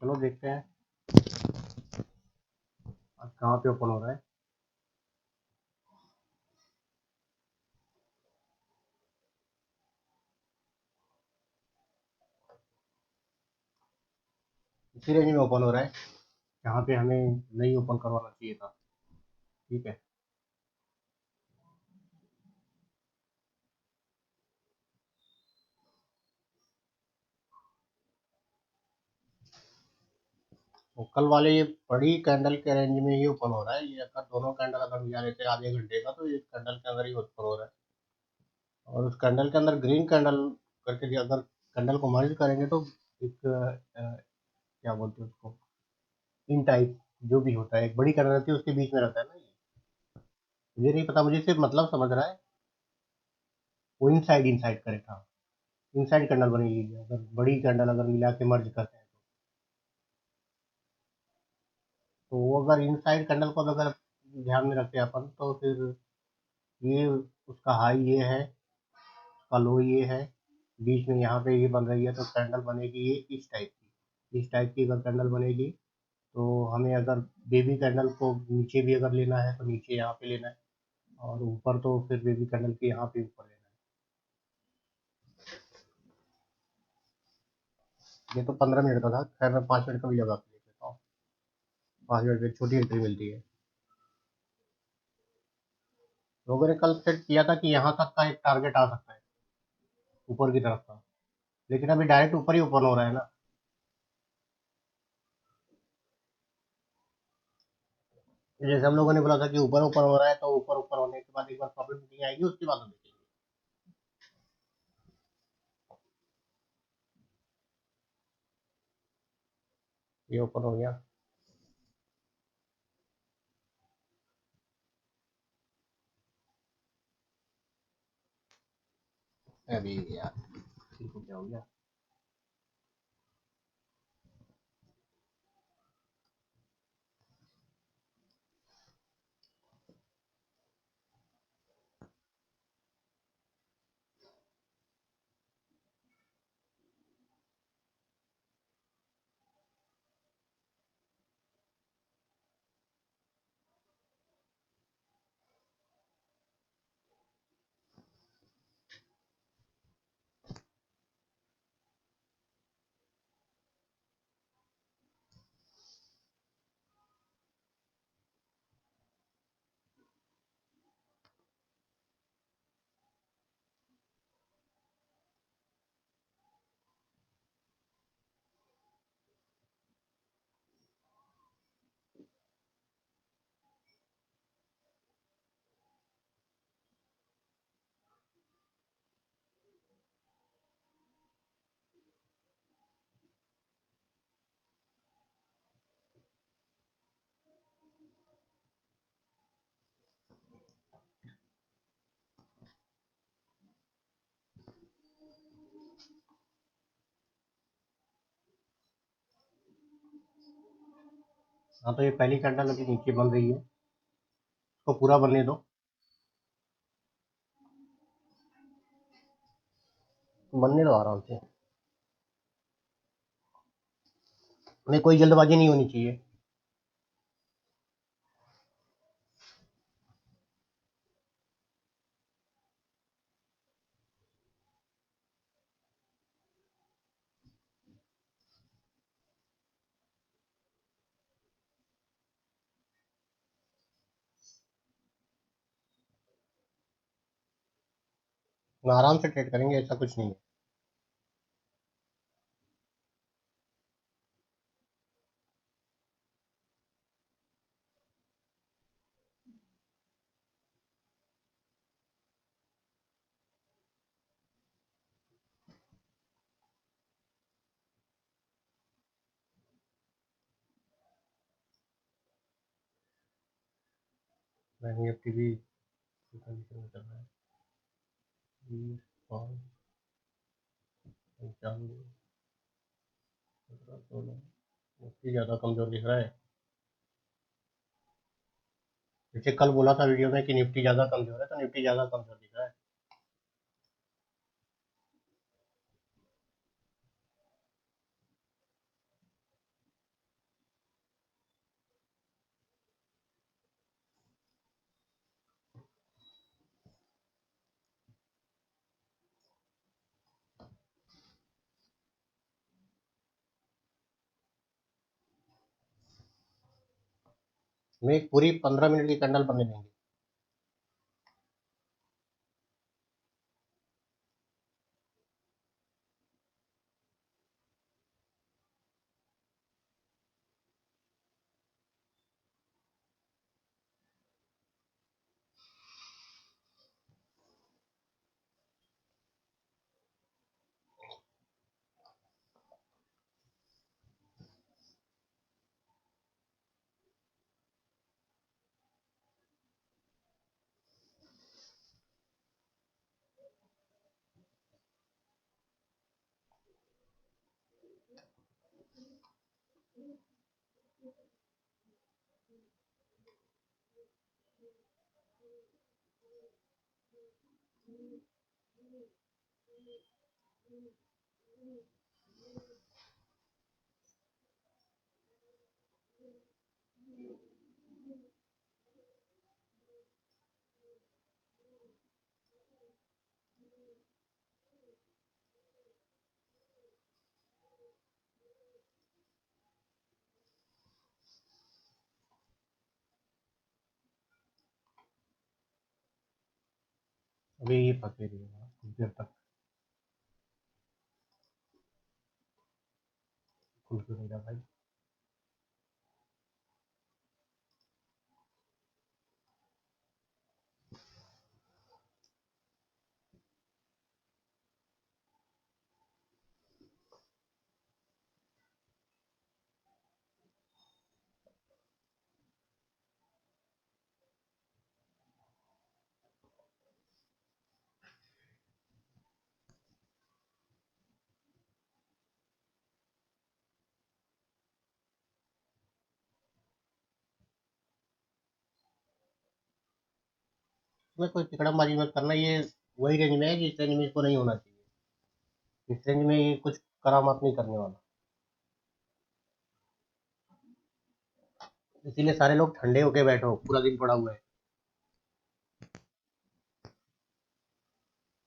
चलो देखते हैं आज कहाँ पे ओपन हो रहा है। इसी रेंज में ओपन हो रहा है जहाँ पे हमें नहीं ओपन करवाना चाहिए था। ठीक है, तो कल वाले ये बड़ी कैंडल के रेंज में ही ओपन हो रहा है। ये अगर दोनों कैंडल अगर मिला लेते हैं आधे घंटे का तो ये कैंडल के अंदर ही ओपन हो रहा है। और उस कैंडल के अंदर ग्रीन कैंडल करके अगर कैंडल को मर्ज करेंगे तो एक क्या बोलते हैं उसको, इन टाइप जो भी होता है एक बड़ी कैंडल रहती है उसके बीच में रहता है ना। ये मुझे नहीं पता, मुझे सिर्फ मतलब समझ रहा है। वो इन साइड करे था, इन साइड कैंडल बनेगी अगर बड़ी कैंडल अगर मिला के मर्ज करते हैं तो वो अगर इन साइड कैंडल को अगर ध्यान में रखते हैं अपन तो फिर ये उसका हाई ये है, उसका लो ये है, बीच में यहाँ पे ये बन रही है तो कैंडल बनेगी ये इस टाइप की अगर कैंडल बनेगी तो हमें अगर बेबी कैंडल को नीचे भी अगर लेना है तो नीचे यहाँ पे लेना है, और ऊपर तो फिर बेबी कैंडल के यहाँ पे ऊपर लेना है। ये तो 15 मिनट का था, खैर मैं 5 मिनट का भी लगा के देख लेता हूँ। 5 मिनट में छोटी एंट्री मिलती है। लोगों ने कल सेट किया था कि यहाँ तक का एक टारगेट आ सकता है ऊपर की तरफ का, लेकिन अभी डायरेक्ट ऊपर ही ओपन हो रहा है ना। जैसे हम लोगों ने बोला था कि ऊपर ऊपर हो रहा है तो ऊपर ऊपर होने के बाद एक बार प्रॉब्लम नहीं आएगी, उसके बाद हम देखेंगे। ये ओपन हो गया। अभी यार इनको क्या हो गया। हाँ तो ये पहली कैंडल अभी नीचे बन रही है, इसको पूरा बनने दो। बनने दो आराम से, हमें कोई जल्दबाजी नहीं होनी चाहिए। हम आराम से ट्रेड करेंगे, ऐसा कुछ नहीं है। बैंक निफ्टी भी कंडीशन में चल रहा है। 20, 5, 95, 17, 16। निफ्टी ज़्यादा कमजोर दिख रहा है। जैसे कल बोला था वीडियो में कि निफ्टी ज़्यादा कमजोर है तो निफ्टी ज़्यादा कमजोर दिख रहा है। हमें एक पूरी 15 मिनट की कैंडल बनने देंगे। अभी ये पके रहेगा कुछ देर तक, खुल के रहेगा भाई। इसमें कोई तिकड़मबाजी मत करना, ये वही रेंज में है जिस रेंज में इसको नहीं होना चाहिए। इस रेंज में ये कुछ करामात नहीं करने वाला। इसीलिए सारे लोग ठंडे होके बैठो, पूरा दिन पड़ा हुआ है।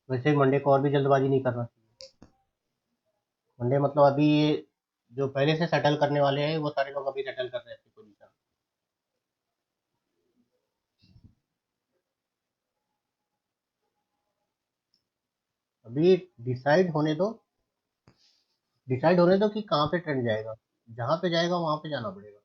वैसे भी मंडे को और भी जल्दबाजी नहीं करना चाहिए। मंडे मतलब अभी ये जो पहले से सेटल करने वाले हैं वो सारे लोग अभी सेटल कर रहे हैं अपनी पोजीशन। अभी डिसाइड होने दो, डिसाइड होने दो कि कहाँ पे ट्रेंड जाएगा। जहाँ पे जाएगा वहां पे जाना पड़ेगा।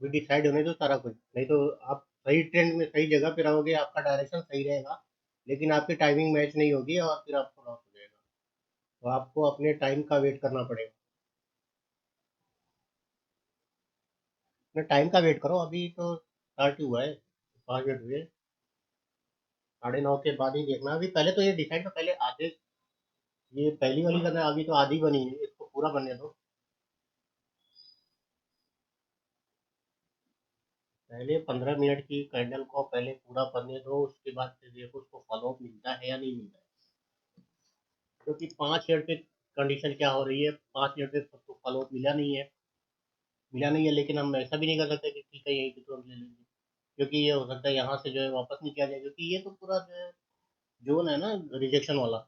अभी डिसाइड होने दो सारा कुछ, नहीं तो आप सही ट्रेंड में सही जगह पे रहोगे, आपका डायरेक्शन सही रहेगा, लेकिन आपकी टाइमिंग मैच नहीं होगी और फिर आपको लॉस हो जाएगा। तो आपको अपने टाइम का वेट करना पड़ेगा। अपने टाइम का वेट करो, अभी तो स्टार्ट ही हुआ है, 5 मिनट हुए। 9:30 के बाद ही देखना। अभी पहले तो ये डिसाइड, तो पहले आधे, ये पहली वाली करना है, अभी तो आधी बनी है, इसको पूरा बनने दो। पहले 15 मिनट की कैंडल को पहले पूरा बनने दो, उसके बाद फिर देखो उसको फॉलो अप मिलता है या नहीं मिलता है। क्योंकि 5 मिनट पे कंडीशन क्या हो रही है, 5 मिनट पे सबको फॉलो अप मिला नहीं है, मिला नहीं है, लेकिन हम ऐसा भी नहीं कर सकते कि ठीक है यही से तुरंत ले लेंगे। क्योंकि ये हो सकता है यहाँ से जो है वापस नहीं किया जाए, क्योंकि ये तो पूरा जो है जोन है ना रिजेक्शन वाला।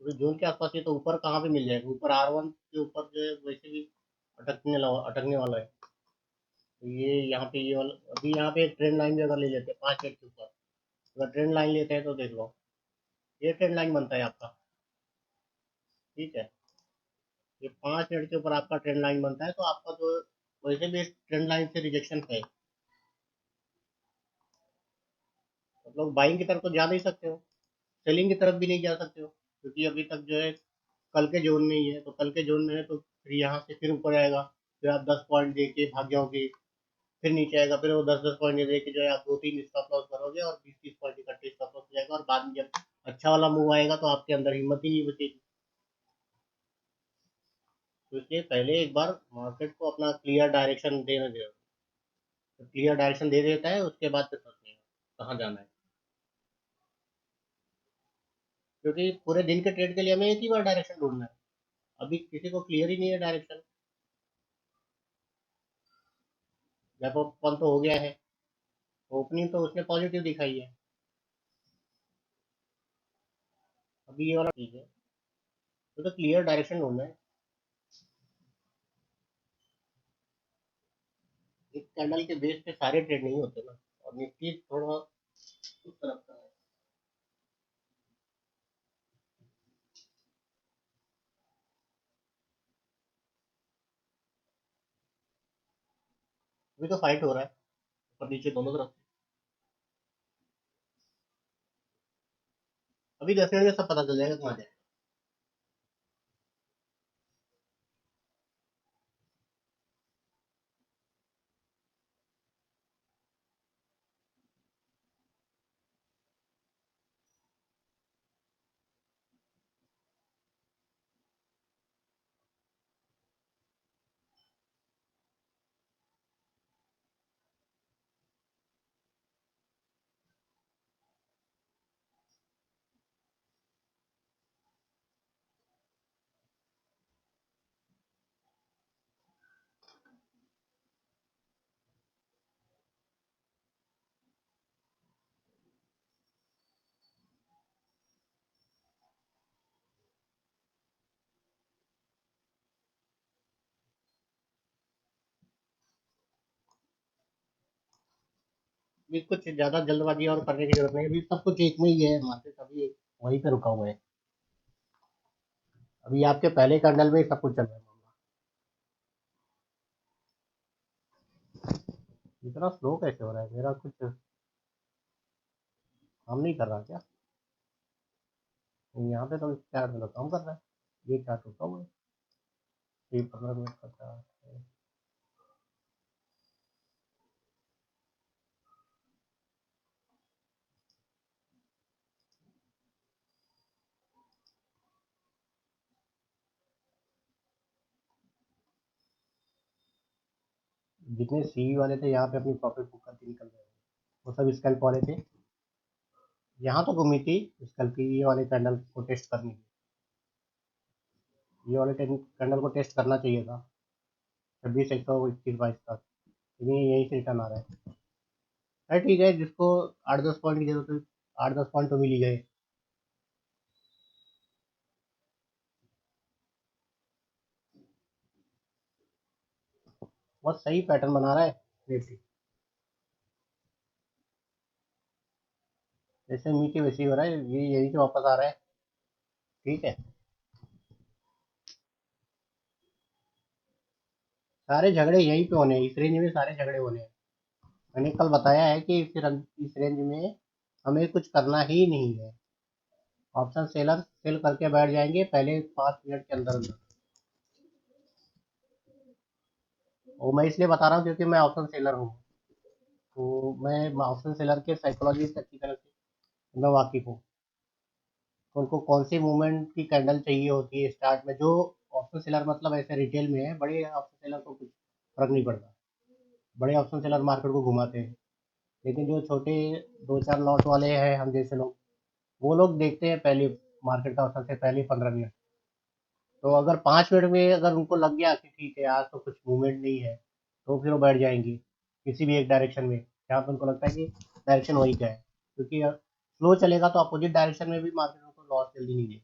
तो जोन के आसपास ये तो ऊपर कहाँ पे मिल जाएगा, ऊपर R1 के ऊपर जो है वैसे भी अटकने वाला है। तो ये यहाँ पे ये वाला अभी यहाँ पे एक ट्रेंड लाइन भी अगर ले लेते हैं 5 मिनट के ऊपर, अगर ट्रेंड लाइन लेते हैं तो देख लो, ये ट्रेंड लाइन बनता है आपका, ठीक है। ये 5 मिनट के ऊपर आपका ट्रेंड लाइन बनता है, तो आपका जो वैसे भी ट्रेंड लाइन से रिजेक्शन है, मतलब बाइंग की तरफ तो जा नहीं सकते हो, सेलिंग की तरफ भी नहीं जा सकते हो, क्योंकि अभी तक जो है कल के जोन में ही है, तो कल के जोन में है तो फिर यहाँ से फिर ऊपर आएगा, फिर आप 10 पॉइंट दे के भाग जाओगे, फिर नीचे आएगा, फिर वो 10-10 पॉइंट दे के जो है आप 2-3 स्टॉप लॉस करोगे और 20-30 पॉइंट इकट्ठे स्टॉप लॉस हो जाएगा, और बाद में जब अच्छा वाला मूव आएगा तो आपके अंदर हिम्मत ही नहीं बचेगी। तो इसलिए पहले एक बार मार्केट को अपना क्लियर डायरेक्शन देने दो, तो क्लियर डायरेक्शन दे देता है उसके बाद फिर सोचेगा कहाँ जाना है, क्योंकि पूरे दिन के ट्रेड के लिए हमें एक ही बार डायरेक्शन ढूंढना है, अभी किसी को क्लियर ही नहीं है डायरेक्शन। गैप ओपन तो हो गया है, ओपनिंग तो उसने पॉजिटिव दिखाई है, अभी ये वाला ठीक है, तो क्लियर डायरेक्शन ढूंढना है। एक कैंडल के बेस पे सारे ट्रेड नहीं होते ना, और निफ्टी थोड़ा उस तरफ का है। अभी तो फाइट हो रहा है ऊपर नीचे दोनों तरफ से, अभी 10 मिनट में सब पता चल जाएगा कहाँ जाए। अभी कुछ ज्यादा जल्दबाजी और करने की जरूरत नहीं, अभी सब कुछ एक में ही है, मार्केट अभी वहीं पे रुका हुआ है, अभी आपके पहले कैंडल में ही सब कुछ चल रहा है मामला। इतना स्लो कैसे हो रहा है, मेरा कुछ काम नहीं कर रहा क्या, यहाँ पे तो चार्ट में तो काम कर रहा है, ये चार्ट रुका हुआ है, ये 15 मिनट का चार्ट है। जितने सी वाले थे यहाँ पे अपनी प्रॉफिट बुक करके निकल रहे हैं, वो सब स्कैल्प वाले थे, यहाँ तो घूमी थी स्कैल्प की, ये वाले कैंडल को टेस्ट करनी थी, ये वाले कैंडल को टेस्ट करना चाहिए था 26, 121, 22 तक, लेकिन यही से रिटर्न आ रहा है। अरे ठीक है, जिसको 8-10 पॉइंट की जरूरत है, 8-10 पॉइंट तो मिल ही गए। बहुत सही पैटर्न बना रहा है निफ्टी, जैसे नीचे वैसे ही हो रहा है, ये यही से वापस आ रहा है, ठीक है। सारे झगड़े यहीं पे होने हैं, इस रेंज में सारे झगड़े होने हैं, मैंने कल बताया है कि इस रेंज में हमें कुछ करना ही नहीं है, ऑप्शन सेलर सेल करके बैठ जाएंगे पहले 5 मिनट के अंदर अंदर। वो मैं इसलिए बता रहा हूँ क्योंकि मैं ऑप्शन सेलर हूँ, तो मैं ऑप्शन सेलर के साइकोलॉजी से अच्छी तरह से मैं वाकिफ हूँ, तो उनको कौन सी मूवमेंट की कैंडल चाहिए होती है स्टार्ट में, जो ऑप्शन सेलर मतलब ऐसे रिटेल में है, बड़े ऑप्शन सेलर को कुछ फर्क नहीं पड़ता, बड़े ऑप्शन सेलर मार्केट को घुमाते हैं, लेकिन जो छोटे 2-4 लॉट वाले हैं हम जैसे लोग, वो लोग देखते हैं पहले मार्केट का सबसे पहले 15 मिनट, तो अगर 5 मिनट में अगर उनको लग गया कि ठीक है आज तो कुछ मूवमेंट नहीं है, तो फिर वो बैठ जाएंगे किसी भी एक डायरेक्शन में जहाँ पे उनको लगता है कि डायरेक्शन वही का है, क्योंकि स्लो चलेगा तो अपोजिट डायरेक्शन में भी मार्केट को लॉस जल्दी नहीं देगा।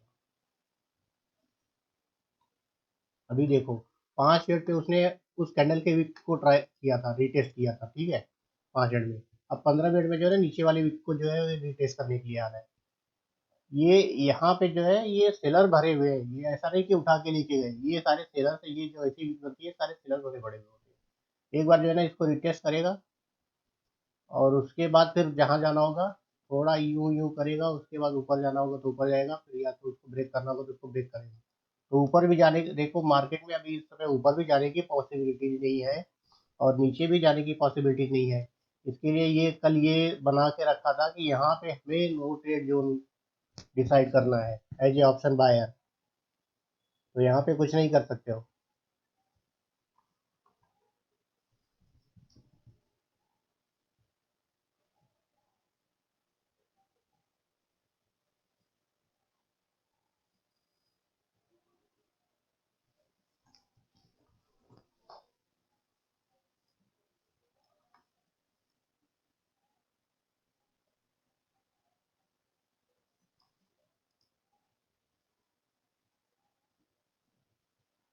अभी देखो 5 मिनट पे उसने उस कैंडल के विक को ट्राई किया था, रीटेस्ट किया था, ठीक है, 5 मिनट में। अब 15 मिनट में जो है ना नीचे वाले विक को जो है रीटेस्ट करने के लिए आ रहा है। ये यहाँ पे जो है ये सेलर भरे हुए हैं, ये ऐसा नहीं कि उठा के लेके गए, ये सारे सेलर से, ये जो ऐसी विक बनती है सारे सेलर भरे पड़े हुए होते हैं। एक बार जो है ना इसको रिटेस्ट करेगा और उसके बाद फिर जहाँ जाना होगा थोड़ा यूं यूं करेगा, उसके बाद ऊपर जाना होगा तो ऊपर जाएगा, फिर या तो उसको ब्रेक करना होगा तो उसको ब्रेक करेगा। तो ऊपर भी जाने, देखो मार्केट में अभी इस समय ऊपर भी जाने की पॉसिबिलिटी नहीं है और नीचे भी जाने की पॉसिबिलिटी नहीं है। इसके लिए ये कल ये बना के रखा था कि यहाँ पे हमें नो ट्रेड जोन डिसाइड करना है एज ए ऑप्शन बायर। तो यहाँ पे कुछ नहीं कर सकते हो।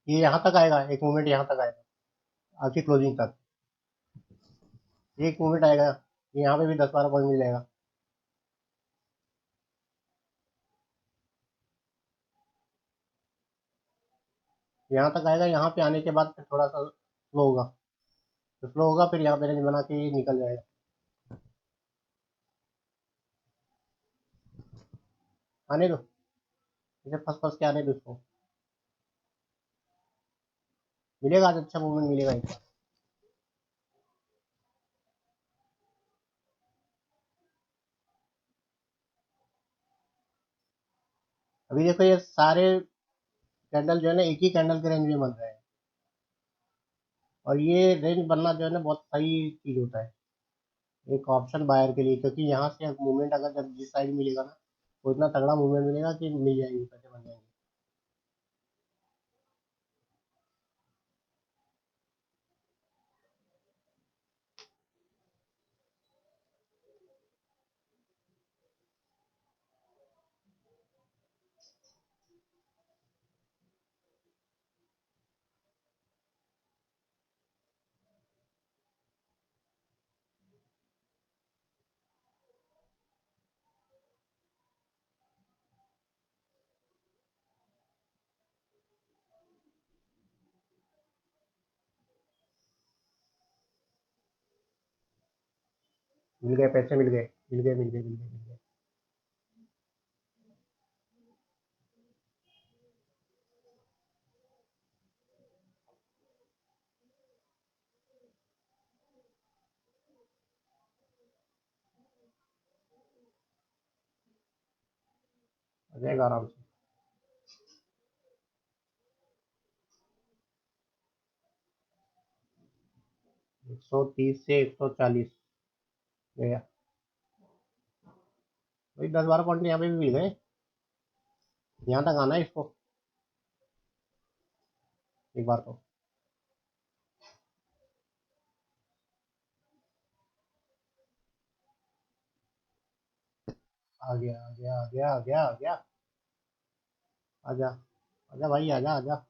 ये यहाँ तक आएगा, एक मूवमेंट यहाँ तक आएगा आपकी क्लोजिंग तक, एक मूवमेंट आएगा, यहाँ पे भी 10-12 पॉइंट मिल जाएगा। यहाँ तक आएगा, यहाँ पे आने के बाद फिर थोड़ा सा स्लो होगा, तो स्लो होगा फिर यहाँ पे रेंज बना के ये निकल जाएगा। आने दो, इसे फंस फंस के आने दो इसको, मिलेगा आज अच्छा मूवमेंट मिलेगा एक बार। अभी देखो ये सारे कैंडल जो है ना एक ही कैंडल के रेंज में बन रहे हैं, और ये रेंज बनना जो है ना बहुत सही चीज होता है एक ऑप्शन बायर के लिए, क्योंकि यहाँ से मूवमेंट अगर जब जिस साइड मिलेगा ना तो इतना तगड़ा मूवमेंट मिलेगा कि मिल जाएंगे, पैसे बन जाएंगे। मिल गए पैसे, मिल गए, मिल गए, मिल गए, मिल गए, मिल गए। आ जाएगा आराम से। 130 से 140 गया, वही 10-12 पॉइंट यहाँ पे भी मिल गए। यहाँ तक आना है इसको एक बार तो। आ गया, आ गया, आ गया, आ गया, आ गया। आजा, आजा भाई, आजा, आजा।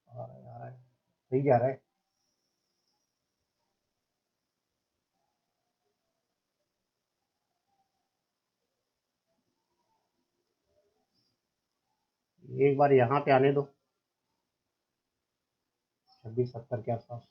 आ रहा है, आ रहा है, सही जा रहा है। एक बार यहाँ पे आने दो, 2670 के आसपास।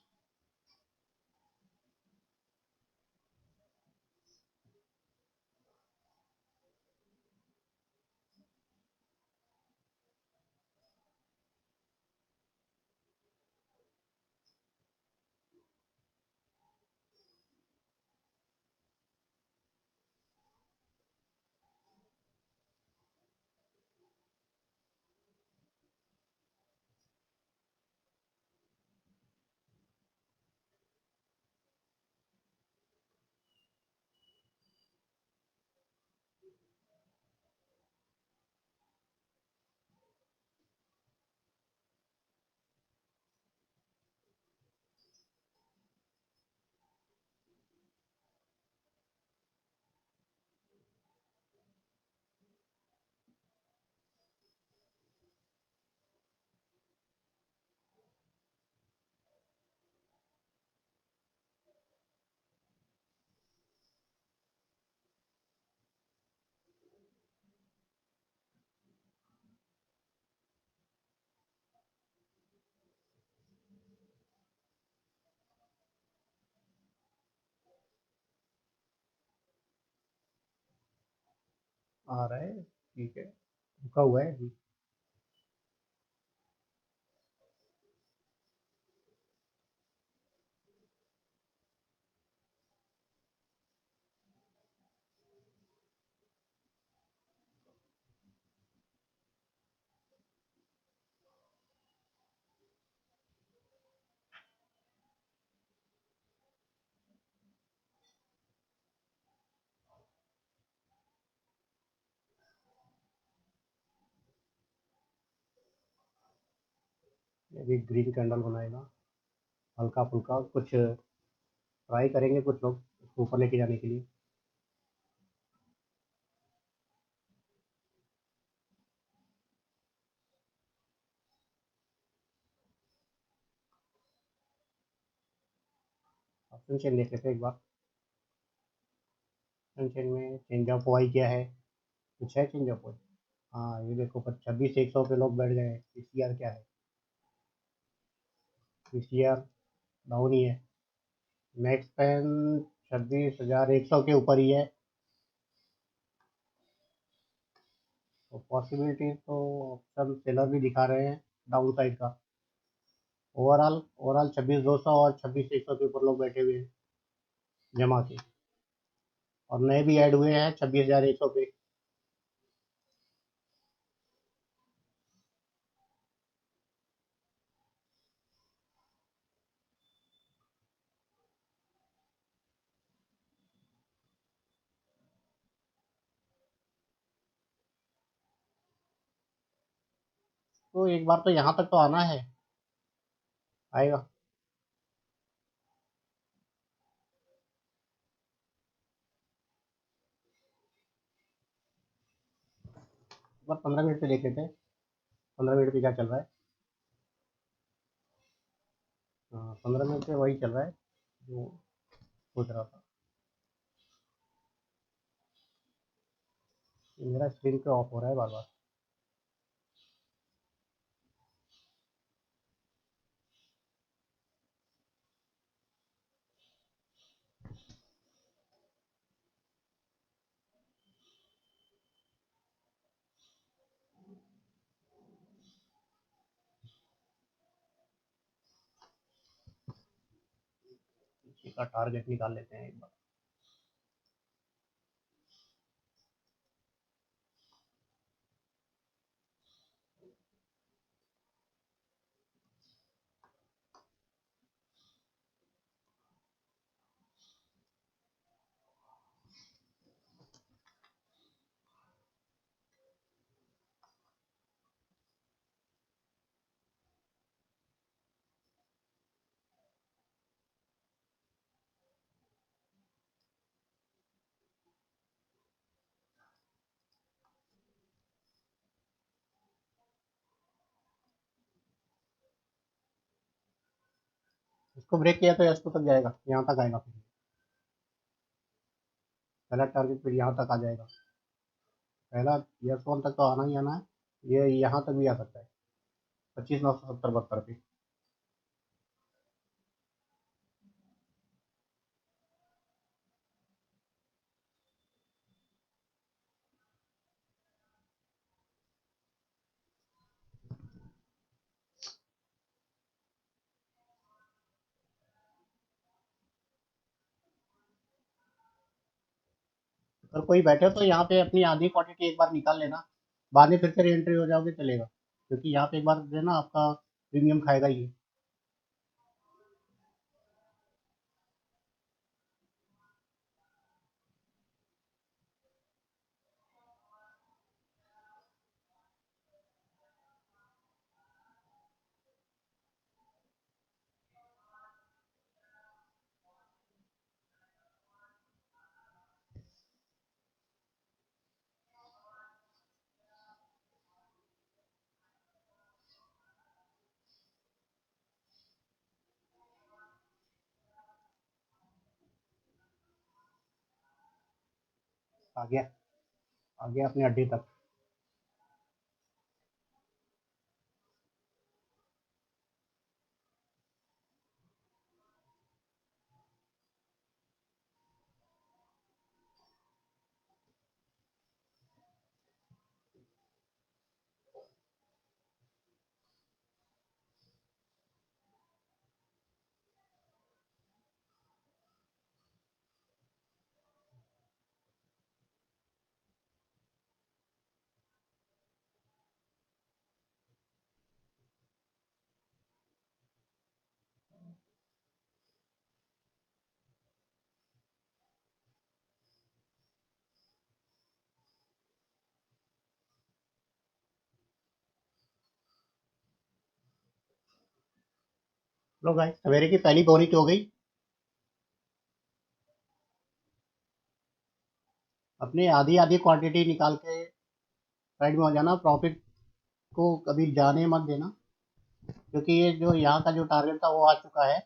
आ रहा है, ठीक है, रुका हुआ है अभी। अभी ग्रीन कैंडल बनाएगा, हल्का फुल्का कुछ ट्राई करेंगे कुछ लोग उसको ऊपर लेके जाने के लिए। ऑप्शन चेन देख लेते हैं एक बार। ऑप्शन चेन में चेंज ऑफ वाई क्या है, कुछ है चेंज ऑफ वाई? हाँ ये देखो, पर 26,100 पे लोग बैठ गए। पीसीआर क्या है? पीसीआर डाउन ही है। नेक्स्ट पेन 26,100 के ऊपर ही है, तो पॉसिबिलिटी तो ऑप्शन सेलर भी दिखा रहे हैं डाउन साइड का। ओवरऑल 26,200 और 26,100 के ऊपर लोग बैठे हुए हैं जमा के, और नए भी ऐड हुए हैं 26,100 पे। तो एक बार तो यहाँ तक तो आना है, आएगा। एक बार 15 मिनट पे देख लेते हैं, 15 मिनट पे क्या चल रहा है। हाँ 15 मिनट पे वही चल रहा है जो सोच रहा था। ये मेरा स्क्रीन पे ऑफ हो रहा है बार बार। इसी का टारगेट निकाल लेते हैं एक बार। इसको ब्रेक किया तो S2 तक जाएगा, यहाँ तक आएगा, फिर पहला टारगेट फिर यहाँ तक आ जाएगा। पहला S1 तक तो आना ही आना है। ये यहाँ तक भी आ सकता है, 25,970 72 पे। अगर कोई बैठे तो यहाँ पे अपनी आधी क्वांटिटी एक बार निकाल लेना, बाद में फिर से री एंट्री हो जाओगे चलेगा, क्योंकि यहाँ पे एक बार जो है ना आपका प्रीमियम खाएगा ही। आ गया, आ गया अपनी अड्डे तक। लो भाई, सवेरे की पहली बोरी तो हो गई। अपनी आधी आधी क्वांटिटी निकाल के साइड में हो जाना, प्रॉफिट को कभी जाने मत देना, क्योंकि ये जो यहाँ का जो टारगेट था वो आ चुका है।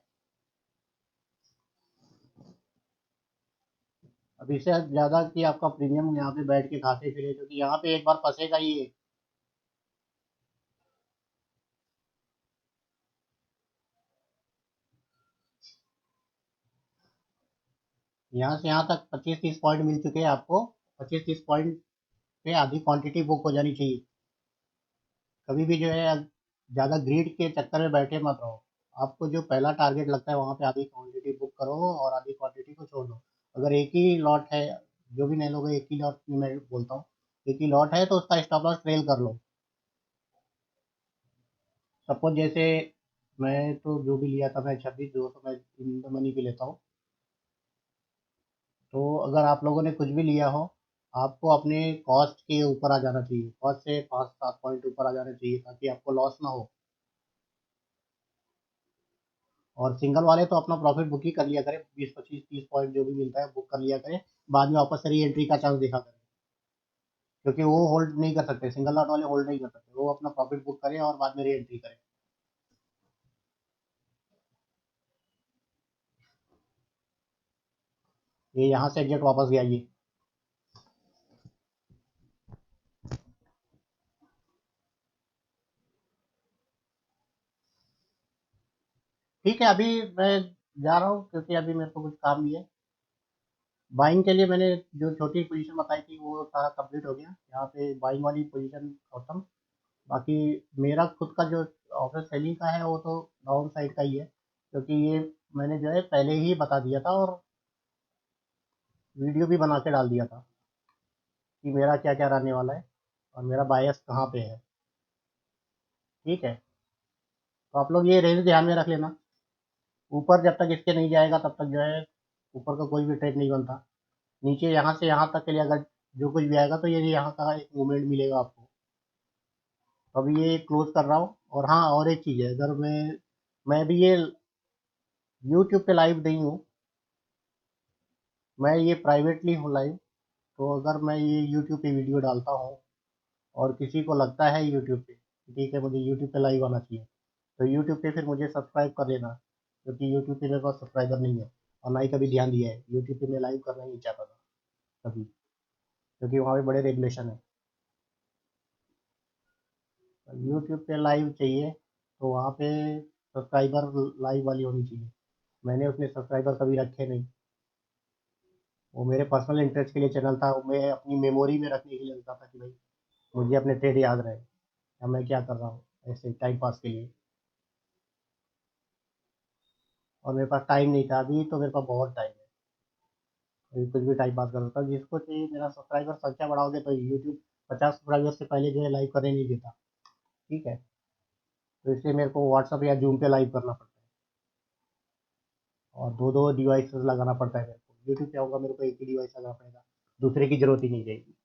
अब इससे ज़्यादा कि आपका प्रीमियम यहाँ पे बैठ के खाते फिरे, क्योंकि यहाँ पे एक बार फंसेगा ही ये। यहाँ से यहाँ तक 25-30 पॉइंट मिल चुके हैं आपको। 25-30 पॉइंट पे आधी क्वांटिटी बुक हो जानी चाहिए। कभी भी जो है ज़्यादा ग्रीड के चक्कर में बैठे मत रहो। आपको जो पहला टारगेट लगता है वहाँ पे आधी क्वांटिटी बुक करो और आधी क्वांटिटी को छोड़ दो। अगर एक ही लॉट है, जो भी नए लोग हैं, एक ही लॉट मैं बोलता हूँ, एक ही लॉट है तो उसका स्टॉप लॉस ट्रेल कर लो। सपोज जैसे मैं तो जो भी लिया था, मैं 26,200 मैं इन मनी पे लेता हूँ। तो अगर आप लोगों ने कुछ भी लिया हो, आपको अपने कॉस्ट के ऊपर आ जाना चाहिए, कॉस्ट से 5-7 पॉइंट ऊपर आ जाना चाहिए, ताकि आपको लॉस ना हो। और सिंगल वाले तो अपना प्रॉफिट बुक ही कर लिया करें, 20-25-30 पॉइंट जो भी मिलता है बुक कर लिया करें, बाद में वापस से री एंट्री का चांस देखा करें, क्योंकि वो होल्ड नहीं कर सकते, सिंगल लॉट वाले होल्ड नहीं कर सकते, वो अपना प्रॉफिट बुक करें और बाद में री एंट्री करें। ये यहाँ से एग्जिट वापस गया ये। ठीक है, अभी मैं जा रहा हूँ, क्योंकि अभी मेरे को कुछ काम भी है। बाइंग के लिए मैंने जो छोटी पोजीशन बताई थी वो सारा कंप्लीट हो गया, यहाँ पे बाइंग वाली पोजीशन खत्म। बाकी मेरा खुद का जो ऑफिस सेलिंग का है वो तो डाउन साइड का ही है, क्योंकि ये मैंने जो है पहले ही बता दिया था और वीडियो भी बना के डाल दिया था कि मेरा क्या क्या रहने वाला है और मेरा बायस कहाँ पे है। ठीक है, तो आप लोग ये रेंज ध्यान में रख लेना। ऊपर जब तक इसके नहीं जाएगा तब तक जो है ऊपर का कोई भी ट्रेड नहीं बनता। नीचे यहाँ से यहाँ तक के लिए अगर जो कुछ भी आएगा तो ये यहाँ का एक मूवमेंट मिलेगा आपको। तो अभी ये क्लोज कर रहा हूँ। और हाँ, और एक चीज़ है, अगर मैं भी ये यूट्यूब पे लाइव नहीं हूँ, मैं ये प्राइवेटली हूँ लाइव। तो अगर मैं ये यूट्यूब पे वीडियो डालता हूँ और किसी को लगता है यूट्यूब पे ठीक है मुझे यूट्यूब पे लाइव आना चाहिए, तो यूट्यूब पे फिर मुझे सब्सक्राइब कर लेना, क्योंकि यूट्यूब पे मेरे पास सब्सक्राइबर नहीं है और ना ही कभी ध्यान दिया है यूट्यूब पे। मैं लाइव करना ही नहीं चाहता था कभी, क्योंकि वहाँ पे बड़े रेगुलेशन है। यूट्यूब पे लाइव चाहिए तो वहाँ पे सब्सक्राइबर लाइव वाली होनी चाहिए। मैंने उसमें सब्सक्राइबर कभी रखे नहीं। वो मेरे पर्सनल इंटरेस्ट के लिए चैनल था, वो मैं अपनी मेमोरी में रखने के लिए रखा था कि भाई मुझे अपने ट्रेड याद रहे या मैं क्या कर रहा हूँ, ऐसे टाइम पास के लिए। और मेरे पास टाइम नहीं था, अभी तो मेरे पास बहुत टाइम है, अभी कुछ भी टाइम पास कर सकता हूँ। जिसको चाहिए मेरा सब्सक्राइबर संख्या बढ़ाओगे तो यूट्यूब 50 सब्सक्राइबर से पहले जो है लाइव करने नहीं देता। ठीक है, तो इसलिए मेरे को व्हाट्सअप या जूम पे लाइव करना पड़ता है और दो दो डिवाइस लगाना पड़ता है। मेरे को यूट्यूब पे होगा, मेरे को एक ही डिवाइस लगाना पड़ेगा, दूसरे की जरूरत ही नहीं रहेगी।